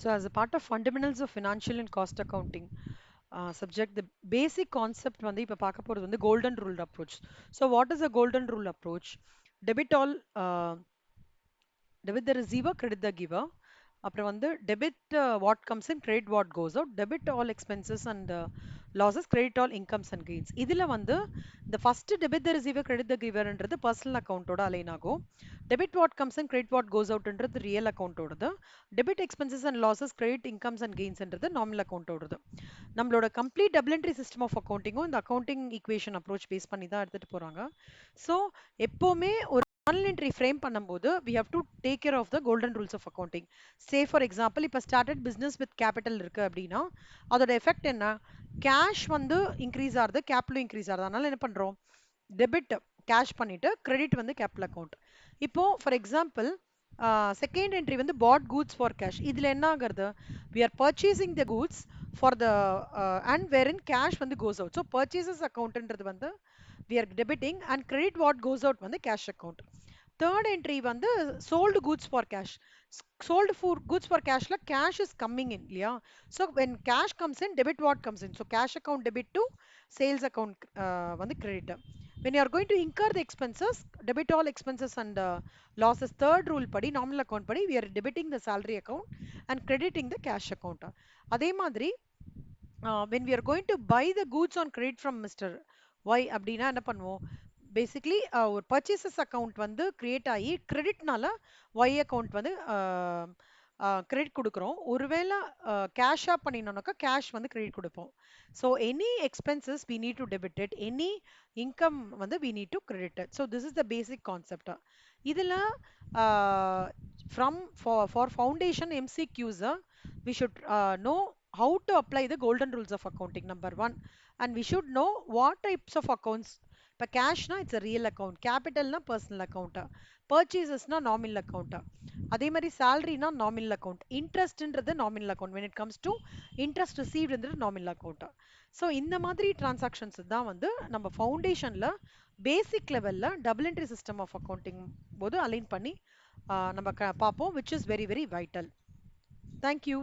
So, as a part of fundamentals of financial and cost accounting subject, the basic concept வந்து இப்ப பார்க்க போறது வந்து golden rule approach. So, what is a golden rule approach? Debit all, debit the receiver, credit the giver. அப்புறம் வந்து debit what comes in, credit what goes out, debit all expenses and losses, credit all incomes and gains. இதுல வந்து the first debit the receiver, credit the giverன்றது personal account ஓட align ஆகும். Debit what comes in, credit what goes outன்றது real account ஓடது. Debit expenses and losses, credit incomes and gains nominal account ஓடது. நம்மளோட complete double entry system of accounting இந்த accounting equation approach base பண்ணி தான் எடுத்துட்டு போறாங்க. So எப்போவுமே ஒரு journal entry frame பண்ணும்போது we have to take care of the golden rules of accounting. Say for example, இப்போ started business with capital இருக்கு அப்படின்னா அதோட எஃபெக்ட் என்ன? கேஷ் வந்து இன்க்ரீஸ் ஆகுது, கேபிட்டலும் இன்க்ரீஸ் ஆகுது. அதனால என்ன பண்றோம்? டெபிட் கேஷ் பண்ணிட்டு கிரெடிட் வந்து கேபிட்டல் அக்கௌண்ட். இப்போ ஃபார் எக்ஸாம்பிள் செகண்ட் என்ட்ரி வந்து பாட் கூட்ஸ் ஃபார் கேஷ். இதுல என்ன ஆகுறது? we are purchasing the goods for the and wherein cash வந்து goes out. So purchases accountன்றது வந்து we are debiting and credit what goes out வந்து cash account. Third entry வந்து sold goods for cash. sold for goods for cashல cash is coming in இல்லையா? So when cash comes in, debit what comes in. So cash account debit to sales account வந்து credit. When you are going to incur the expenses, debit all expenses and losses. Third rule படி, nominal account படி, we are debiting the salary account and crediting the cash account. அதே மாதிரி when we are going to buy the goods on credit from Mr. Y அப்படின்னா என்ன பண்ணுவோம்? Basically ஒரு purchases account வந்து create ஆகி கிரெடிட்னால ஒய் அக்கௌண்ட் வந்து கிரெடிட் கொடுக்குறோம். ஒருவேளை கேஷாக பண்ணினோம்னாக்கா கேஷ் வந்து கிரெடிட் கொடுப்போம். So any expenses we need to debit it, any income வந்து we need to credit it. So this is the basic concept. இதில் from for foundation MCQs we should know how to apply the golden rules of accounting, number one. And we should know what types of accounts. இப்போ கேஷ்னா it's a real account, கேபிட்டல்னா personal account, பர்ச்சேசஸ்னா nominal account, அதே மாதிரி சேலரினா nominal account, இன்ட்ரெஸ்ட்ன்றது nominal account, when it comes to interest ரிசீவ்டுன்றது nominal account. So இந்த மாதிரி டிரான்சாக்ஷன்ஸ் தான் வந்து நம்ம ஃபவுண்டேஷனில் பேசிக் லெவலில் double entry system of accounting போது அலைன் பண்ணி நம்ம பார்ப்போம், which is very very vital. Thank you.